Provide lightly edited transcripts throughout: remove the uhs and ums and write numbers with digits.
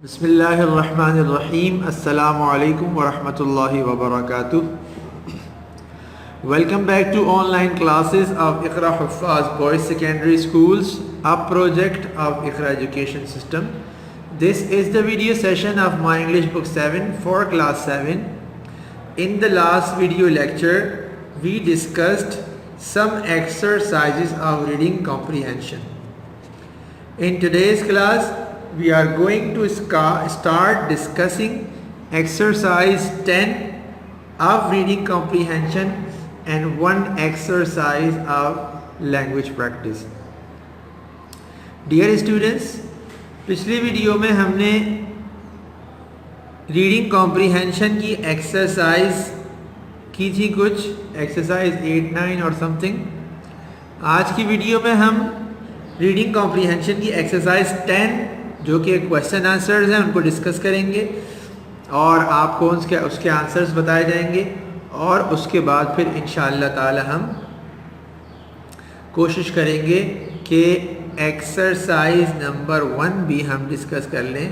बिस्मिल्लाहिर्रहमानिर्रहीम। अस्सलामु अलैकुम वरहमतुल्लाहि वबरकातुह। Welcome back to online classes of Iqra Huffaz Boys Secondary Schools, a project of Iqra Education System. This is the video session of my English book 7 for class 7. In the last video lecture, we discussed some exercises of reading comprehension. In today's class, we are going to start discussing exercise 10 of reading comprehension and one exercise of language practice. Dear students, पिछली video में हमने reading comprehension की exercise की थी, कुछ exercise 8, 9 और something. आज की वीडियो में हम रीडिंग कॉम्प्रीहेंशन की एक्सरसाइज 10 जो कि क्वेश्चन आंसर्स हैं उनको डिस्कस करेंगे और आपको उसके आंसर्स बताए जाएंगे और उसके बाद फिर इंशाअल्लाह ताला हम कोशिश करेंगे कि एक्सरसाइज नंबर 1 भी हम डिस्कस कर लें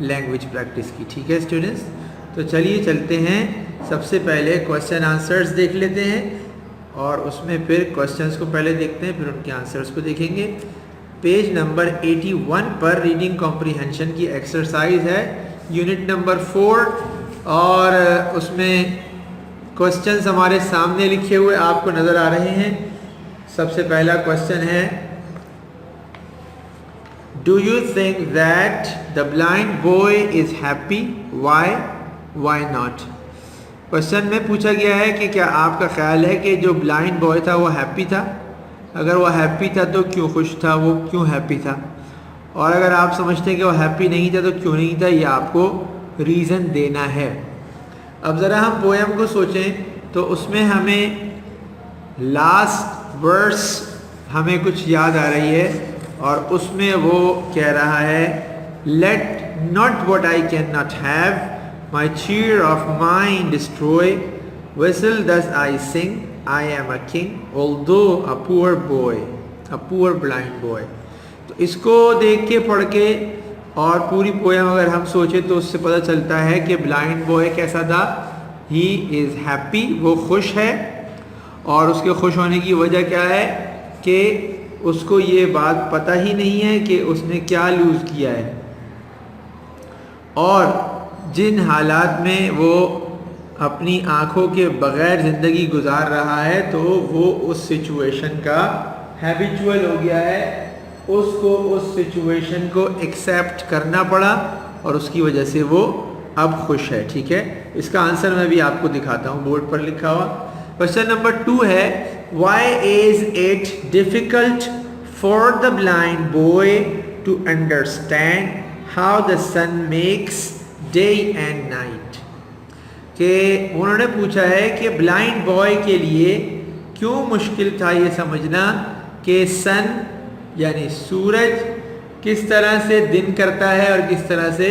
लैंग्वेज प्रैक्टिस की। ठीक है स्टूडेंट्स, तो चलिए चलते हैं। सबसे पहले क्वेश्चन आंसर्स देख लेते हैं और उसमें फिर क्वेश्चंस को पहले देखते हैं, फिर उनके आंसर्स को देखेंगे। पेज नंबर 81 पर रीडिंग कॉम्प्रीहेंशन की एक्सरसाइज है, यूनिट नंबर 4, और उसमें क्वेश्चंस हमारे सामने लिखे हुए आपको नज़र आ रहे हैं। सबसे पहला क्वेश्चन है, do you think that the blind boy is happy, why not. Question में पूछा गया है कि क्या आपका ख्याल है कि जो ब्लाइंड बॉय था वो हैप्पी था? अगर वो हैप्पी था तो क्यों खुश था, वो क्यों हैप्पी था? और अगर आप समझते हैं कि वो हैप्पी नहीं था तो क्यों नहीं था, ये आपको रीज़न देना है। अब ज़रा हम पोएम को सोचें तो उसमें हमें लास्ट वर्स हमें कुछ याद आ रही है और उसमें वो कह रहा है, let not what I cannot have, my cheer of mind destroy, विसल thus I Singh, I am a king, although a poor boy, a poor blind boy। तो इसको देख के पढ़ के और पूरी पोएम अगर हम सोचें तो उससे पता चलता है कि ब्लाइंड बॉय कैसा था। ही इज़ हैप्पी, वो खुश है। और उसके खुश होने की वजह क्या है कि उसको ये बात पता ही नहीं है कि उसने क्या लूज़ किया है और जिन हालात में वो अपनी आँखों के बग़ैर ज़िंदगी गुजार रहा है तो वो उस सिचुएशन का हैबिचुअल हो गया है, उसको उस सिचुएशन को एक्सेप्ट करना पड़ा और उसकी वजह से वो अब खुश है। ठीक है, इसका आंसर मैं भी आपको दिखाता हूँ, बोर्ड पर लिखा हुआ। क्वेश्चन नंबर 2 है, why is it difficult for the blind boy to understand how the sun makes day and night. कि उन्होंने पूछा है कि ब्लाइंड बॉय के लिए क्यों मुश्किल था ये समझना कि सन यानी सूरज किस तरह से दिन करता है और किस तरह से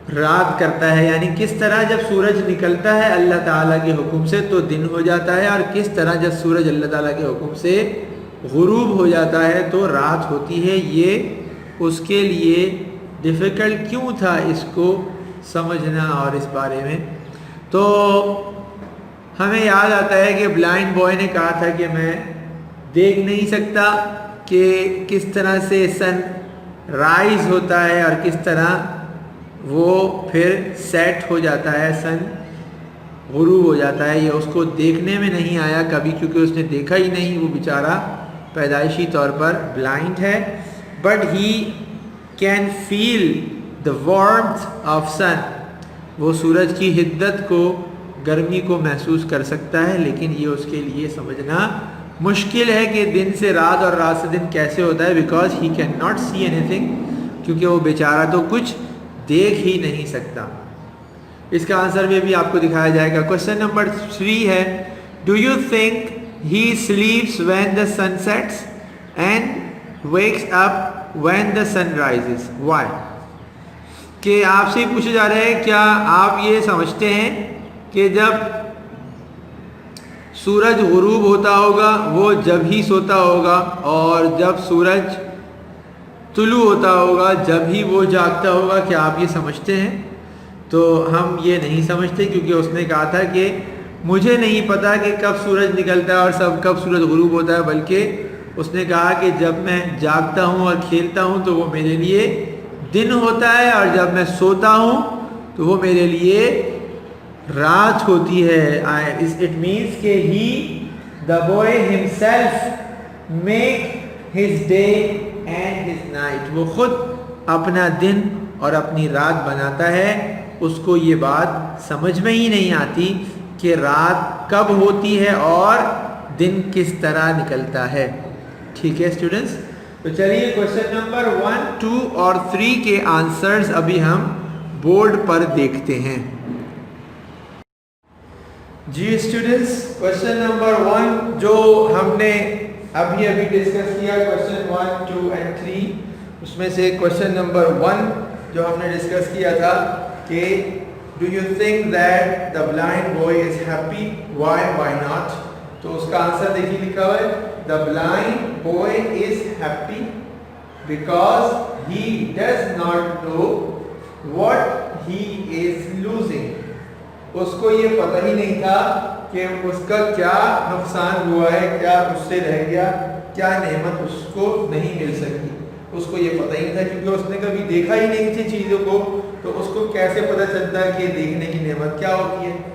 रात करता है, यानी किस तरह जब सूरज निकलता है अल्लाह ताला के हुक्म से तो दिन हो जाता है और किस तरह जब सूरज अल्लाह ताला के हुक्म से गुरूब हो जाता है तो रात होती है। ये उसके लिए डिफ़िकल्ट क्यों था इसको समझना और इस बारे में। तो हमें याद आता है कि ब्लाइंड बॉय ने कहा था कि मैं देख नहीं सकता कि किस तरह से सन राइज होता है और किस तरह वो फिर सेट हो जाता है, सन गुरूब हो जाता है। ये उसको देखने में नहीं आया कभी क्योंकि उसने देखा ही नहीं, वो बेचारा पैदाइशी तौर पर ब्लाइंड है। But he can feel the warmth of sun, वो सूरज की हिद्दत को, गर्मी को महसूस कर सकता है, लेकिन ये उसके लिए समझना मुश्किल है कि दिन से रात और रात से दिन कैसे होता है, because he can not see anything, क्योंकि वो बेचारा तो कुछ देख ही नहीं सकता। इसका आंसर भी आपको दिखाया जाएगा। क्वेश्चन नंबर 3 है, do you think he sleeps when the sun sets and wakes up when the sun rises, why. कि आपसे ही पूछा जा रहा है, क्या आप ये समझते हैं कि जब सूरज गुरूब होता होगा वो जब ही सोता होगा और जब सूरज तुलू होता होगा, जब ही वो जागता होगा। क्या आप ये समझते हैं? तो हम ये नहीं समझते, क्योंकि उसने कहा था कि मुझे नहीं पता कि कब सूरज निकलता है और सब कब सूरज गुरूब होता है, बल्कि उसने कहा कि जब मैं जागता हूँ और खेलता हूँ तो वो मेरे लिए दिन होता है, और जब मैं सोता हूँ तो वो मेरे लिए रात होती है। इट मीन्स के he the boy himself make his day and his night. वो खुद अपना दिन और अपनी रात बनाता है। उसको ये बात समझ में ही नहीं आती कि रात कब होती है और दिन किस तरह निकलता है। ठीक है स्टूडेंट्स, तो चलिए क्वेश्चन नंबर 1, 2 और 3 के आंसर्स अभी हम बोर्ड पर देखते हैं। जी स्टूडेंट्स, क्वेश्चन नंबर 1 जो हमने अभी डिस्कस किया, क्वेश्चन 1, 2 एंड 3, उसमें से क्वेश्चन नंबर 1 जो हमने डिस्कस किया था कि do you think that the blind boy is happy, why not. तो उसका आंसर देखिए लिखा हुआ है, the blind boy is happy because he does not know what he is losing. उसको ये पता ही नहीं था कि उसका क्या नुकसान हुआ है, क्या उससे रह गया, क्या नेमत उसको नहीं मिल सकी। उसको ये पता ही नहीं था, क्योंकि उसने कभी देखा ही नहीं थी चीज़ों को, तो उसको कैसे पता चलता है कि देखने की नेमत क्या होती है।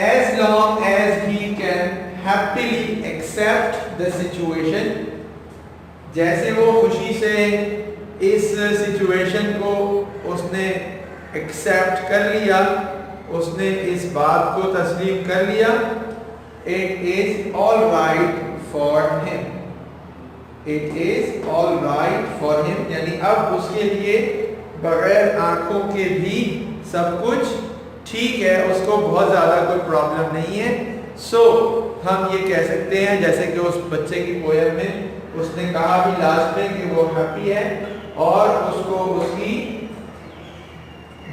As long as he can happily accept the situation, जैसे वो खुशी से इस सिचुएशन को उसने एक्सेप्ट कर लिया, उसने इस बात को तस्लीम कर लिया, it is all right for him, it is all right for him, यानी अब उसके लिए बगैर आंखों के भी सब कुछ ठीक है, उसको बहुत ज़्यादा कोई प्रॉब्लम नहीं है। सो हम ये कह सकते हैं, जैसे कि उस बच्चे की पोएम में उसने कहा भी लास्ट में कि वो हैप्पी है, और उसको उसकी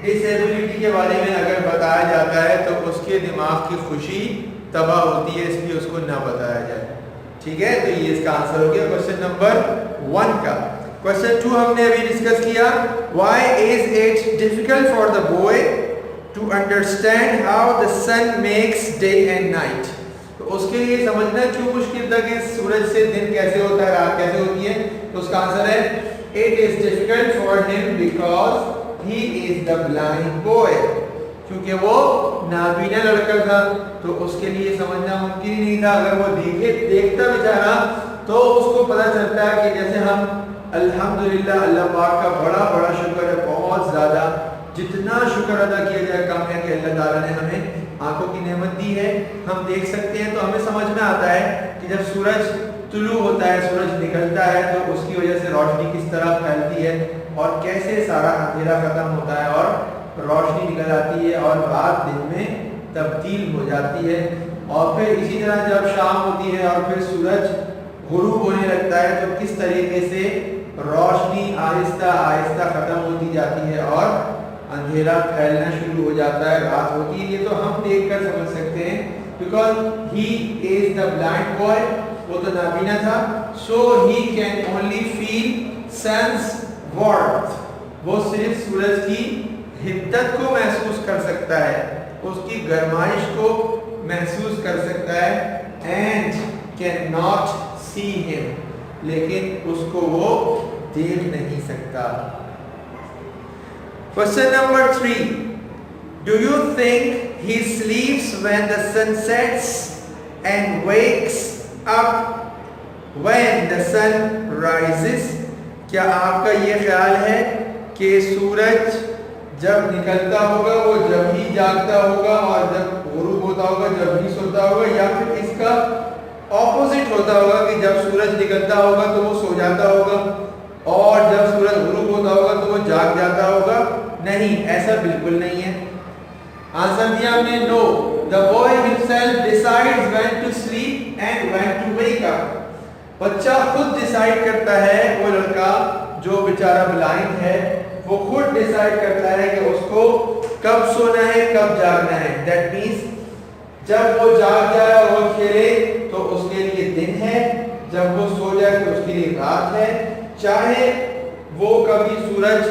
डिसेबिलिटी के बारे में अगर बताया जाता है तो उसके दिमाग की खुशी तबाह होती है, इसलिए उसको ना बताया जाए। ठीक है, तो ये इसका आंसर हो गया क्वेश्चन नंबर 1 का। क्वेश्चन 2 हमने अभी डिस्कस किया, why is it difficult for the boy to understand how the sun makes day and night. तो उसके लिए समझना क्यों मुश्किल था कि सूरज से दिन कैसे होता है, रात कैसे होती है। तो उसका आंसर है, it is difficult for him because he is the blind boy, क्योंकि वो नाबीना लड़का था, तो उसके लिए समझना मुमकिन ही नहीं था। अगर वो देखता बेचारा तो उसको पता चलता है कि जैसे हम अल्हम्दुलिल्लाह, अल्लाह पाक का बड़ा बड़ा शुक्र है, बहुत ज़्यादा, जितना शुक्र अदा किया जाए कम है कि अल्लाह ताला ने हमें आंखों की नेमत दी है, हम देख सकते हैं। तो हमें समझ में आता है कि जब सूरज तुलू होता है, सूरज निकलता है, तो उसकी वजह से रोशनी किस तरह फैलती है और कैसे सारा अंधेरा खत्म होता है और रोशनी निकल आती है और रात दिन में तब्दील हो जाती है। और फिर इसी तरह जब शाम होती है और फिर सूरज गुरूब होने लगता है, तो किस तरीके से रोशनी आहिस्ता आहिस्ता खत्म होती जाती है और अंधेरा फैलना शुरू हो जाता है, रात होती है। ये तो हम देखकर समझ सकते हैं, because he is the blind boy, वो तो नाबीना था, so he can only feel sun's warmth, वो सिर्फ सूरज की हिद्दत को महसूस कर सकता है, उसकी गर्माइश को महसूस कर सकता है, and can not see him, लेकिन उसको वो देख नहीं सकता। Question number 3. Do you think he sleeps when the sun sets and wakes up when the sun rises? क्या आपका ये ख्याल है कि सूरज जब निकलता होगा वो जब ही जागता होगा और जब गुरूब होता होगा जब ही सोता होगा, या फिर इसका ऑपोजिट होता होगा कि जब सूरज निकलता होगा तो वो सो जाता होगा और जब सूरज गुरूब होता होगा तो वो जाग जाता होगा? नहीं, ऐसा बिल्कुल नहीं है। आंसर दिया हमने, no, the boy himself decides when to sleep and when to wake up. बच्चा खुद डिसाइड करता है, वो लड़का जो बेचारा ब्लाइंड है वो खुद डिसाइड करता है कि उसको कब सोना है कब जागना है। दैट मीन्स जब वो जाग जाए और वो खेले तो उसके लिए दिन है, जब वो सो जाए तो उसके लिए रात है। चाहे वो कभी सूरज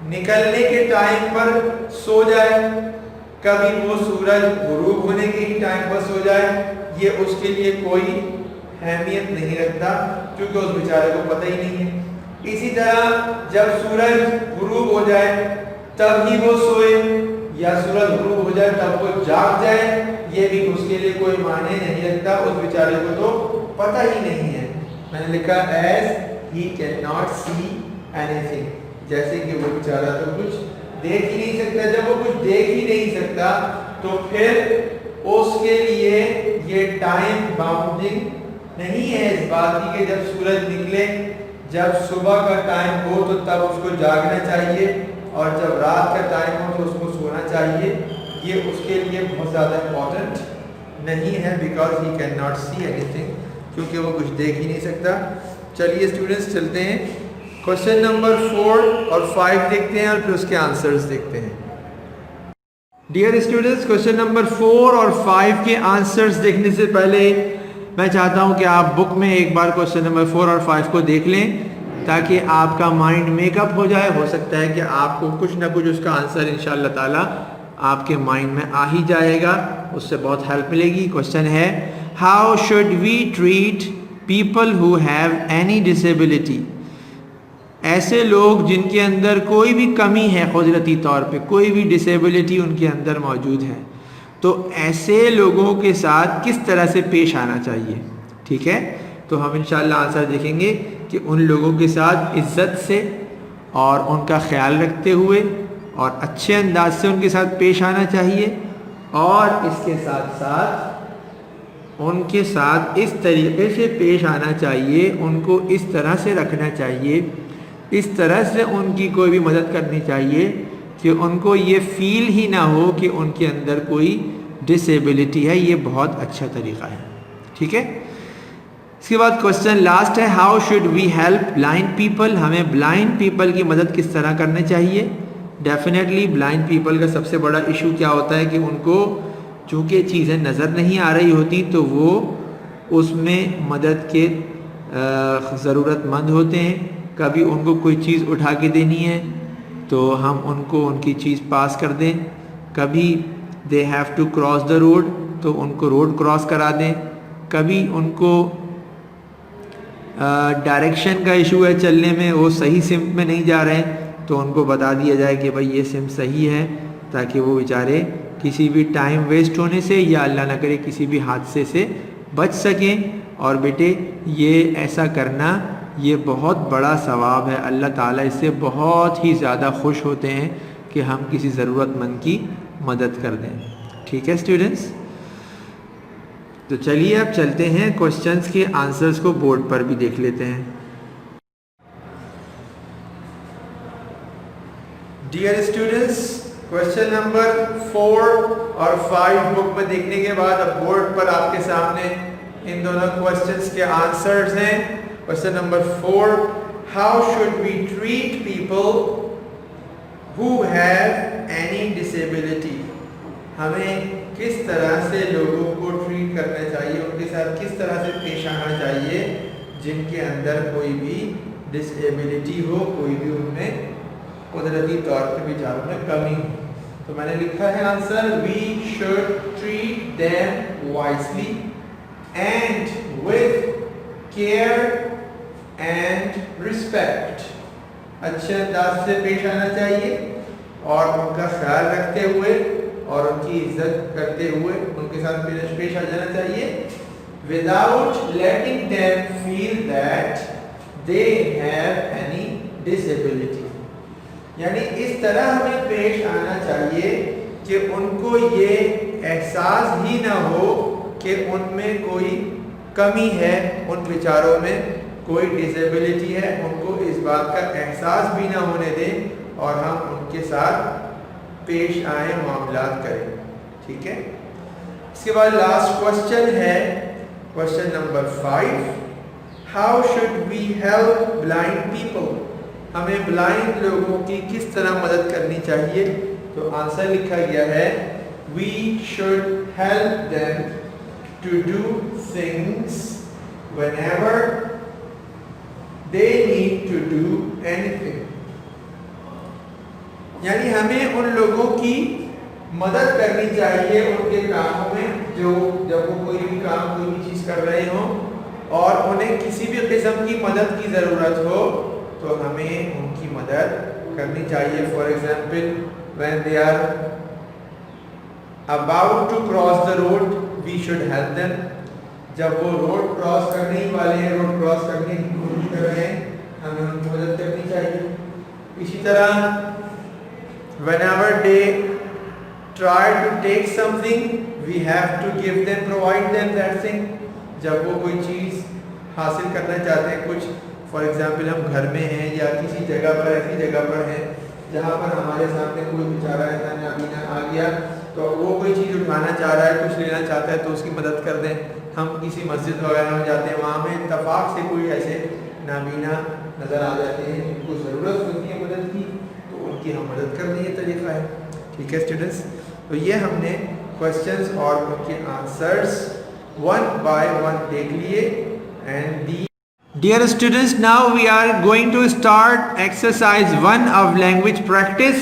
निकलने के टाइम पर सो जाए, कभी वो सूरज गुरूब होने के ही टाइम पर सो जाए, ये उसके लिए कोई अहमियत नहीं रखता, क्योंकि उस बेचारे को पता ही नहीं है। इसी तरह जब सूरज गुरूब हो जाए तब ही वो सोए, या सूरज गुरूब हो जाए तब वो जाग जाए, ये भी उसके लिए कोई मायने नहीं रखता, उस बेचारे को तो पता ही नहीं है। मैंने लिखा as he can not see anything, जैसे कि वो बेचारा तो कुछ देख ही नहीं सकता। जब वो कुछ देख ही नहीं सकता तो फिर उसके लिए ये टाइम बाउंडिंग नहीं है इस बात की कि जब सूरज निकले, जब सुबह का टाइम हो तो तब उसको जागना चाहिए, और जब रात का टाइम हो तो उसको सोना चाहिए। ये उसके लिए बहुत ज़्यादा इम्पोर्टेंट नहीं है, because he can not see anything, क्योंकि वो कुछ देख ही नहीं सकता। चलिए स्टूडेंट्स चलते हैं, क्वेश्चन नंबर 4 और 5 देखते हैं और फिर उसके आंसर्स देखते हैं। डियर स्टूडेंट्स, क्वेश्चन नंबर 4 और 5 के आंसर्स देखने से पहले मैं चाहता हूं कि आप बुक में एक बार क्वेश्चन नंबर 4 और 5 को देख लें, ताकि आपका माइंड मेकअप हो जाए। हो सकता है कि आपको कुछ ना कुछ उसका आंसर इंशाअल्लाह ताला आपके माइंड में आ ही जाएगा, उससे बहुत हेल्प मिलेगी। क्वेश्चन है, how should we treat people who have any disability. ऐसे लोग जिनके अंदर कोई भी कमी है, कुदरती तौर पे कोई भी डिसेबिलिटी उनके अंदर मौजूद है, तो ऐसे लोगों के साथ किस तरह से पेश आना चाहिए। ठीक है, तो हम इंशाअल्लाह आंसर देखेंगे कि उन लोगों के साथ इज़्ज़त से और उनका ख्याल रखते हुए और अच्छे अंदाज से उनके साथ पेश आना चाहिए, और इसके साथ साथ उनके साथ इस तरीके से पेश आना चाहिए, उनको इस तरह से रखना चाहिए, इस तरह से उनकी कोई भी मदद करनी चाहिए कि उनको ये फील ही ना हो कि उनके अंदर कोई डिसेबिलिटी है। ये बहुत अच्छा तरीका है। ठीक है, इसके बाद क्वेश्चन लास्ट है, how should we help blind people. हमें ब्लाइंड पीपल की मदद किस तरह करनी चाहिए। डेफिनेटली ब्लाइंड पीपल का सबसे बड़ा इशू क्या होता है कि उनको चूँकि चीज़ें नज़र नहीं आ रही होती, तो वो उसमें मदद के ज़रूरतमंद होते हैं। कभी उनको कोई चीज़ उठा के देनी है तो हम उनको उनकी चीज़ पास कर दें, कभी they have to cross the road तो उनको रोड क्रॉस करा दें, कभी उनको डायरेक्शन का इशू है चलने में, वो सही सिम्त में नहीं जा रहे हैं तो उनको बता दिया जाए कि भाई ये सिम्त सही है, ताकि वो बेचारे किसी भी टाइम वेस्ट होने से या अल्लाह ना करे किसी भी हादसे से बच सकें। और बेटे ये ऐसा करना ये बहुत बड़ा सवाब है, अल्लाह ताला इससे बहुत ही ज़्यादा खुश होते हैं कि हम किसी ज़रूरतमंद की मदद कर दें। ठीक है स्टूडेंट्स, तो चलिए अब चलते हैं क्वेश्चंस के आंसर्स को बोर्ड पर भी देख लेते हैं। डियर स्टूडेंट्स, क्वेश्चन नंबर 4 और 5 बुक में देखने के बाद अब बोर्ड पर आपके सामने इन दोनों क्वेश्चंस के आंसर्स हैं। Question number 4, how should we treat people who have any disability. हमें किस तरह से लोगों को ट्रीट करना चाहिए, उनके साथ किस तरह से पेश आना चाहिए जिनके अंदर कोई भी डिसेबिलिटी हो, कोई भी उनमें कुदरती तौर पे विचारों में कमी हो। तो मैंने लिखा है answer, we should treat them wisely and with care and respect. अच्छे अंदाज से पेश आना चाहिए और उनका ख्याल रखते हुए और उनकी इज्जत करते हुए उनके साथ पेश आ जाना चाहिए, without letting them feel that they have any disability. यानी इस तरह हमें पेश आना चाहिए कि उनको ये एहसास ही ना हो कि उनमें कोई कमी है, उन विचारों में कोई डिसेबिलिटी है, उनको इस बात का एहसास भी ना होने दें और हम उनके साथ पेश आए, मामलात करें। ठीक है, इसके बाद लास्ट क्वेश्चन है question number 5, how should we help blind people. हमें ब्लाइंड लोगों की किस तरह मदद करनी चाहिए। तो आंसर लिखा गया है, we should help them to do things whenever they need to do anything. यानी हमें उन लोगों की मदद करनी चाहिए उनके कामों में, जो जब वो कोई भी काम कोई भी चीज़ कर रहे हो और उन्हें किसी भी किस्म की मदद की ज़रूरत हो तो हमें उनकी मदद करनी चाहिए. For example when they are about to cross the road we should help them. जब वो रोड क्रॉस करने ही वाले हैं, रोड क्रॉस करने की कोशिश कर रहे हैं, हमें उनकी मदद करनी चाहिए. इसी तरह whenever they try to take something we have to give them, provide them that thing. जब वो कोई चीज़ हासिल करना चाहते हैं कुछ, फॉर एग्जाम्पल हम घर में हैं या किसी जगह पर ऐसी जगह पर हैं जहाँ पर हमारे सामने कोई बेचारा ऐसा नाबीना आ गया तो वो कोई चीज़ उठाना चाह रहा है, कुछ लेना चाहता है तो उसकी मदद कर दें. हम किसी मस्जिद वगैरह में जाते हैं, वहाँ में इत्तफाक से कोई ऐसे नाबीना नज़र आ जाते हैं जिनको ज़रूरत होती है मदद की, तो उनकी हम मदद करने ये तरीका है. ठीक है स्टूडेंट्स, तो ये हमने क्वेश्चंस और उनके आंसर्स वन बाय वन देख लिए. And the dear students, now we are going to start exercise 1 of language practice.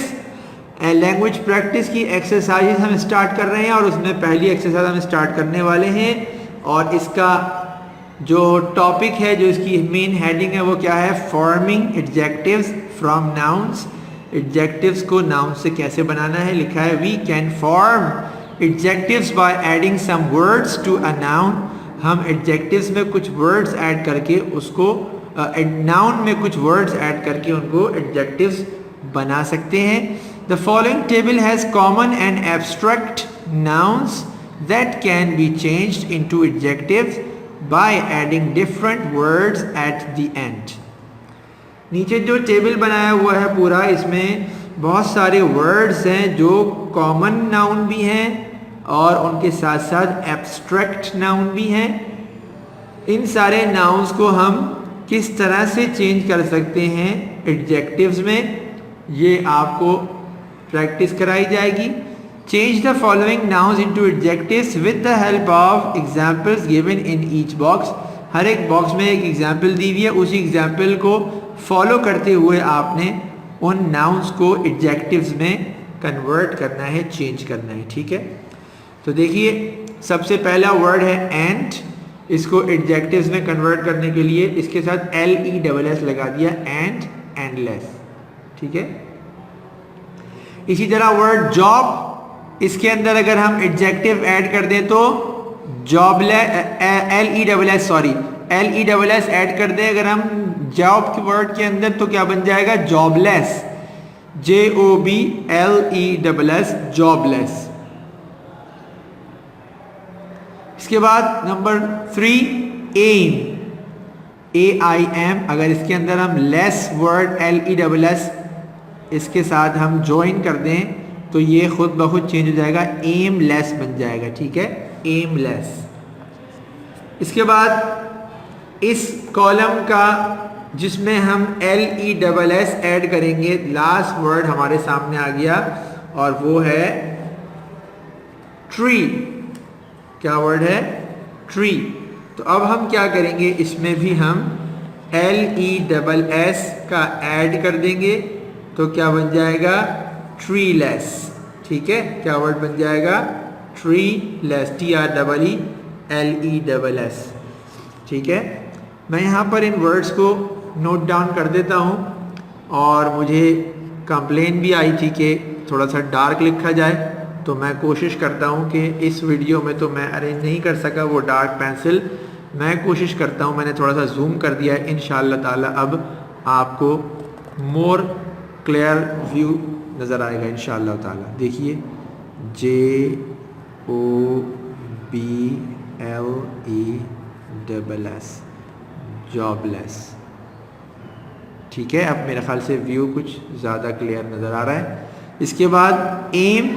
Language practice की एक्सरसाइज हम स्टार्ट कर रहे हैं और उसमें पहली एक्सरसाइज हम स्टार्ट करने वाले हैं. और इसका जो टॉपिक है, जो इसकी मेन हेडिंग है वो क्या है? Forming adjectives from nouns. Adjectives को नाउन से कैसे बनाना है. लिखा है we can form adjectives by adding some words to a noun. हम एडजेक्टिव्स में कुछ वर्ड्स ऐड करके उसको नाउन में कुछ वर्ड्स ऐड करके उनको एडजेक्टिव्स बना सकते हैं. The following table has common and abstract nouns that can be changed into adjectives by adding different words at the end. नीचे जो टेबल बनाया हुआ है पूरा, इसमें बहुत सारे वर्ड्स हैं जो कॉमन नाउन भी हैं और उनके साथ साथ एब्स्ट्रैक्ट नाउन भी हैं. इन सारे नाउन्स को हम किस तरह से चेंज कर सकते हैं एडजेक्टिव्स में, ये आपको प्रैक्टिस कराई जाएगी. Change the following nouns into adjectives with the help of examples given in each box. हर एक बॉक्स में एक एग्जाम्पल दी हुई है, उसी एग्जाम्पल को फॉलो करते हुए आपने उन नाउन्स को एडजेक्टिव्स में कन्वर्ट करना है, चेंज करना है. ठीक है, तो देखिए सबसे पहला वर्ड है एंड. इसको एडजेक्टिव्स में कन्वर्ट करने के लिए इसके साथ LESS लगा दिया, एंड, एंडलेस. ठीक है. इसी तरह वर्ड जॉब, इसके अंदर अगर हम एडजेक्टिव ऐड कर दें तो LESS ऐड कर दें अगर हम जॉब के वर्ड के अंदर तो क्या बन जाएगा? जॉबलेस. JOBLESS, jobless. इसके बाद नंबर 3 एम, AIM. अगर इसके अंदर हम लेस वर्ड LESS इसके साथ हम ज्वाइन कर दें तो ये खुद ब खुद चेंज हो जाएगा, एमलेस बन जाएगा. ठीक है, एमलेस. इसके बाद इस कॉलम का जिसमें हम LESS ऐड करेंगे, लास्ट वर्ड हमारे सामने आ गया और वो है ट्री. क्या वर्ड है? ट्री. तो अब हम क्या करेंगे, इसमें भी हम LESS का ऐड कर देंगे तो क्या बन जाएगा? ट्रीलेस. ठीक है, क्या वर्ड बन जाएगा? ट्रीलेस. TREELESS. ठीक है, मैं यहाँ पर इन वर्ड्स को नोट डाउन कर देता हूँ और मुझे कंप्लेन भी आई थी कि थोड़ा सा डार्क लिखा जाए, तो मैं कोशिश करता हूँ कि इस वीडियो में तो मैं अरेंज नहीं कर सका वो डार्क पेंसिल. मैं कोशिश करता हूँ, मैंने थोड़ा सा जूम कर दिया है. इंशाअल्लाह ताला अब आपको मोर क्लियर व्यू नज़र आएगा इंशाअल्लाह ताला. देखिए JOBLESS, जॉबलेस. ठीक है, अब मेरे ख्याल से व्यू कुछ ज़्यादा क्लियर नज़र आ रहा है. इसके बाद एम,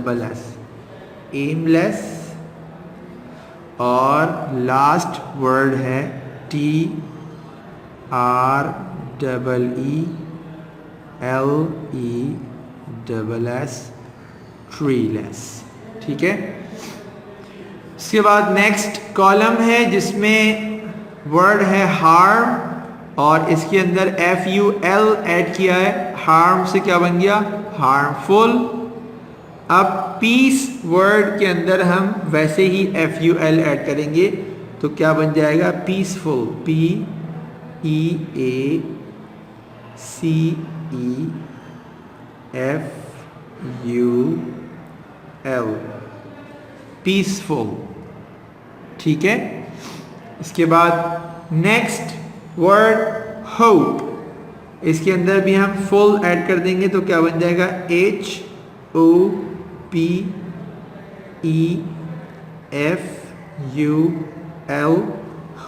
AIMLESS, एमलेस. और लास्ट वर्ड है TREELESS, ट्रीलेस. ठीक है, इसके बाद नेक्स्ट कॉलम है जिसमें वर्ड है हार्म और इसके अंदर FUL ऐड किया है। हार्म से क्या बन गया? हार्मफुल। अब पीस वर्ड के अंदर हम वैसे ही FUL ऐड करेंगे तो क्या बन जाएगा? पीसफुल। PEACEFUL, peaceful. ठीक है। इसके बाद नेक्स्ट वर्ड होप, इसके अंदर भी हम फुल ऐड कर देंगे तो क्या बन जाएगा? HOPEFUL,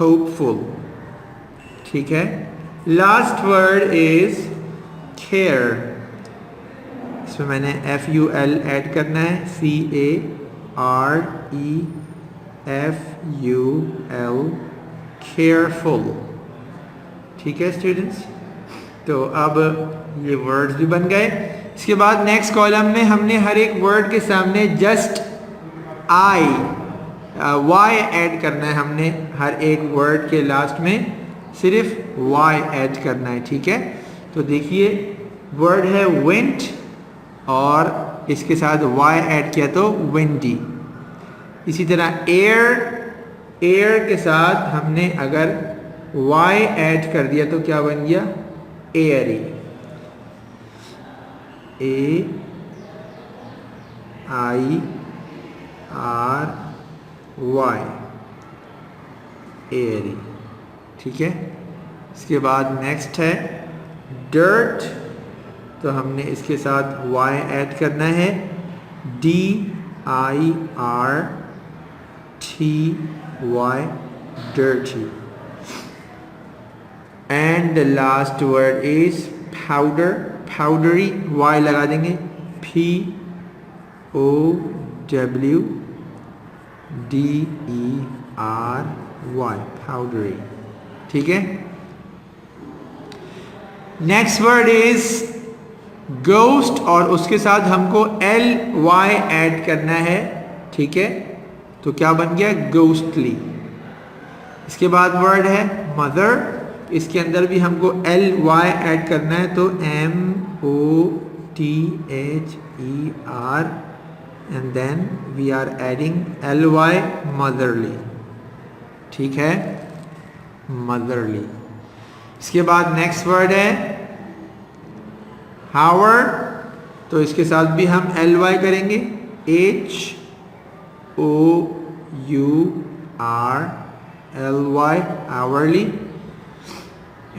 hopeful. ठीक है। लास्ट वर्ड इज केयर, इसमें मैंने FUL ऐड करना है, CAREFUL, केयरफुल। ठीक है स्टूडेंट्स, तो अब ये वर्ड्स भी बन गए। इसके बाद नेक्स्ट कॉलम में हमने हर एक वर्ड के सामने जस्ट वाई ऐड करना है। हमने हर एक वर्ड के लास्ट में सिर्फ वाई ऐड करना है। ठीक है। तो देखिए वर्ड है विंड और इसके साथ वाई ऐड किया तो विंडी। इसी तरह एयर के साथ हमने अगर वाई ऐड कर दिया तो क्या बन गया? एयरी। AIRY, Airy. ठीक है। इसके बाद नेक्स्ट है डर्ट, तो हमने इसके साथ वाई ऐड करना है, DIRTY, dirty। And the last word is powder, powdery, Y लगा देंगे, POWDERY, पाउडरी। ठीक है। नेक्स्ट वर्ड इज गोस्ट और उसके साथ हमको LY ऐड करना है। ठीक है। तो क्या बन गया? गोस्टली। इसके बाद वर्ड है मदर, इसके अंदर भी हमको LY ऐड करना है तो MOTHER and then we are adding LY, motherly. ठीक है, मदरली। इसके बाद नेक्स्ट वर्ड है हावर्ड, तो इसके साथ भी हम LY करेंगे, HOURLY, hourly।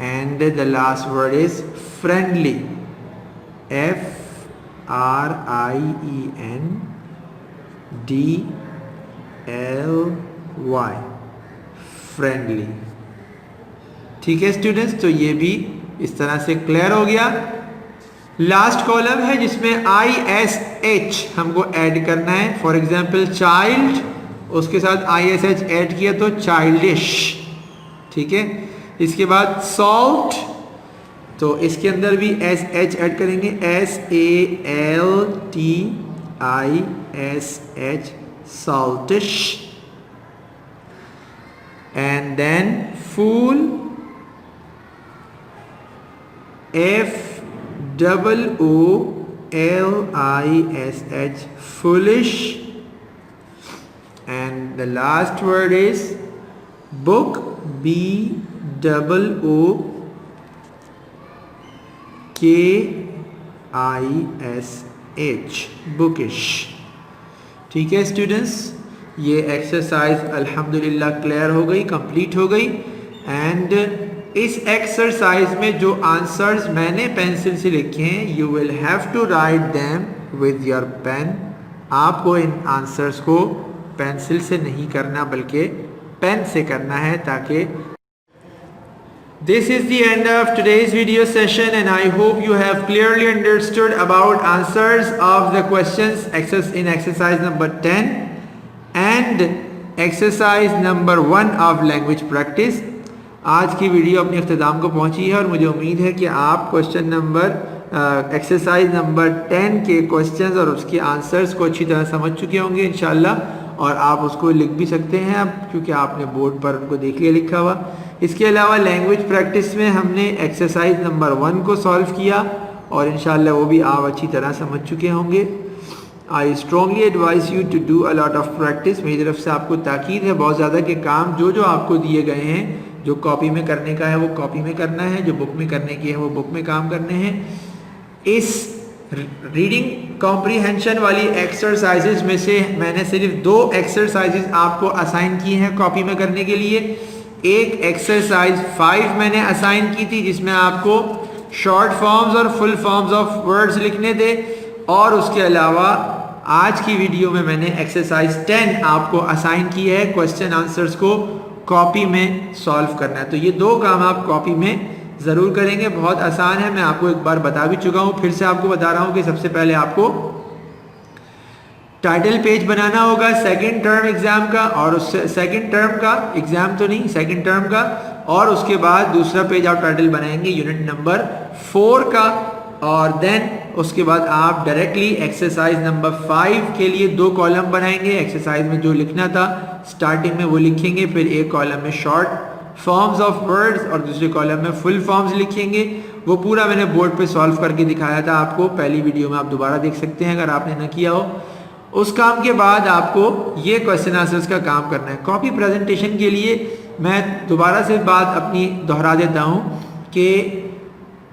and the last word is friendly, FRIENDLY, friendly। ठीक है स्टूडेंट्स, तो ये भी इस तरह से क्लियर हो गया। लास्ट कॉलम है जिसमें ISH हमको ऐड करना है। फॉर एग्जाम्पल चाइल्ड, उसके साथ ISH ऐड किया तो चाइल्डिश। ठीक है। इसके बाद सॉल्ट, तो इसके अंदर भी SH ऐड करेंगे, SALTISH, saltish। And then fool, FOOLISH, foolish। and the last word is book, BOOKISH, bookish। ठीक है स्टूडेंट्स, ये एक्सरसाइज अल्हम्दुलिल्लाह क्लियर हो गई, कंप्लीट हो गई। एंड इस एक्सरसाइज में जो आंसर्स मैंने पेंसिल से लिखे हैं, you will have to write them with your pen. आपको इन आंसर्स को पेंसिल से नहीं करना बल्कि पेन से करना है, ताकि This is the end of today's video session and I hope you have clearly understood about answers of the questions in exercise number 10 and exercise number 1 of language practice। आज की वीडियो अपने इख्तिताम को पहुंची है और मुझे उम्मीद है कि आप क्वेश्चन नंबर एक्सरसाइज नंबर 10 के क्वेश्चंस और उसके आंसर्स को अच्छी तरह समझ चुके होंगे इंशाल्लाह। और आप उसको लिख भी सकते हैं अब, क्योंकि आपने बोर्ड पर उनको देख लिया लिखा हुआ। इसके अलावा लैंग्वेज प्रैक्टिस में हमने एक्सरसाइज नंबर 1 को सॉल्व किया और इंशाल्लाह वो भी आप अच्छी तरह समझ चुके होंगे। I strongly advise you to do a lot of practice. मेरी तरफ से आपको ताकीद है बहुत ज़्यादा कि काम जो जो आपको दिए गए हैं, जो कॉपी में करने का है वो कॉपी में करना है, जो बुक में करने की है वो बुक में काम करने हैं। इस रीडिंग कॉम्प्रीहेंशन वाली एक्सरसाइजेज में से मैंने सिर्फ 2 एक्सरसाइजेज आपको असाइन किए हैं कॉपी में करने के लिए। एक एक्सरसाइज 5 मैंने असाइन की थी जिसमें आपको शॉर्ट फॉर्म्स और फुल फॉर्म्स ऑफ वर्ड्स लिखने थे, और उसके अलावा आज की वीडियो में मैंने एक्सरसाइज 10 आपको असाइन की है, क्वेश्चन आंसर्स को कॉपी में सॉल्व करना है। तो ये 2 काम आप कॉपी में ज़रूर करेंगे, बहुत आसान है, मैं आपको एक बार बता भी चुका हूँ, फिर से आपको बता रहा हूँ कि सबसे पहले आपको टाइटल पेज बनाना होगा सेकंड टर्म एग्जाम का, और उससे सेकंड टर्म का एग्जाम तो नहीं, सेकंड टर्म का, और उसके बाद दूसरा पेज आप टाइटल बनाएंगे यूनिट नंबर 4 का, और देन उसके बाद आप डायरेक्टली एक्सरसाइज नंबर 5 के लिए 2 कॉलम बनाएंगे। एक्सरसाइज में जो लिखना था स्टार्टिंग में वो लिखेंगे, फिर एक कॉलम में शॉर्ट फॉर्म्स ऑफ वर्ड्स और दूसरे कॉलम में फुल फॉर्म्स लिखेंगे। वो पूरा मैंने बोर्ड पे सॉल्व करके दिखाया था आपको, पहली वीडियो में आप दोबारा देख सकते हैं अगर आपने ना किया हो। उस काम के बाद आपको ये क्वेश्चन आंसर्स का काम करना है। कॉपी प्रेजेंटेशन के लिए मैं दोबारा से बात अपनी दोहरा देता हूँ कि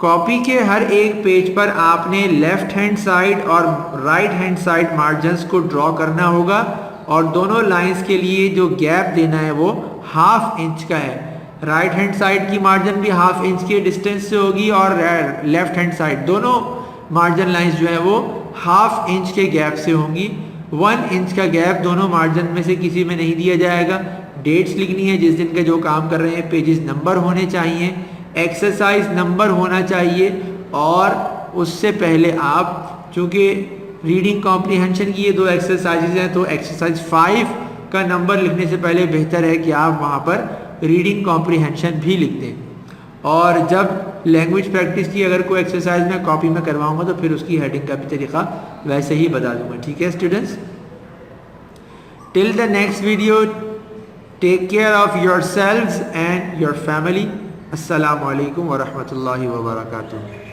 कॉपी के हर एक पेज पर आपने लेफ्ट हैंड साइड और राइट हैंड साइड मार्जिन्स को ड्रॉ करना होगा, और दोनों लाइंस के लिए जो गैप देना है वो 1/2 इंच का है। राइट हैंड साइड की मार्जिन भी 1/2 इंच के डिस्टेंस से होगी, और लेफ्ट हैंड साइड दोनों मार्जिन लाइंस जो है वो 1/2 इंच के गैप से होंगी। 1 इंच का गैप दोनों मार्जिन में से किसी में नहीं दिया जाएगा। डेट्स लिखनी है जिस दिन के जो काम कर रहे हैं, पेजेस नंबर होने चाहिए, एक्सरसाइज नंबर होना चाहिए, और उससे पहले आप चूँकि रीडिंग कॉम्प्रीहेंशन की ये 2 एक्सरसाइजेज हैं, तो एक्सरसाइज 5 का नंबर लिखने से पहले बेहतर है कि आप वहाँ पर रीडिंग कॉम्प्रीहेंशन भी लिख दें। और जब लैंग्वेज प्रैक्टिस की अगर कोई एक्सरसाइज मैं कॉपी में करवाऊँगा तो फिर उसकी हेडिंग का भी तरीका वैसे ही बता दूँगा। ठीक है students, till the next video, take care of yourselves and your family. अस्सलामु अलैकुम व रहमतुल्लाहि व बरकातुहू।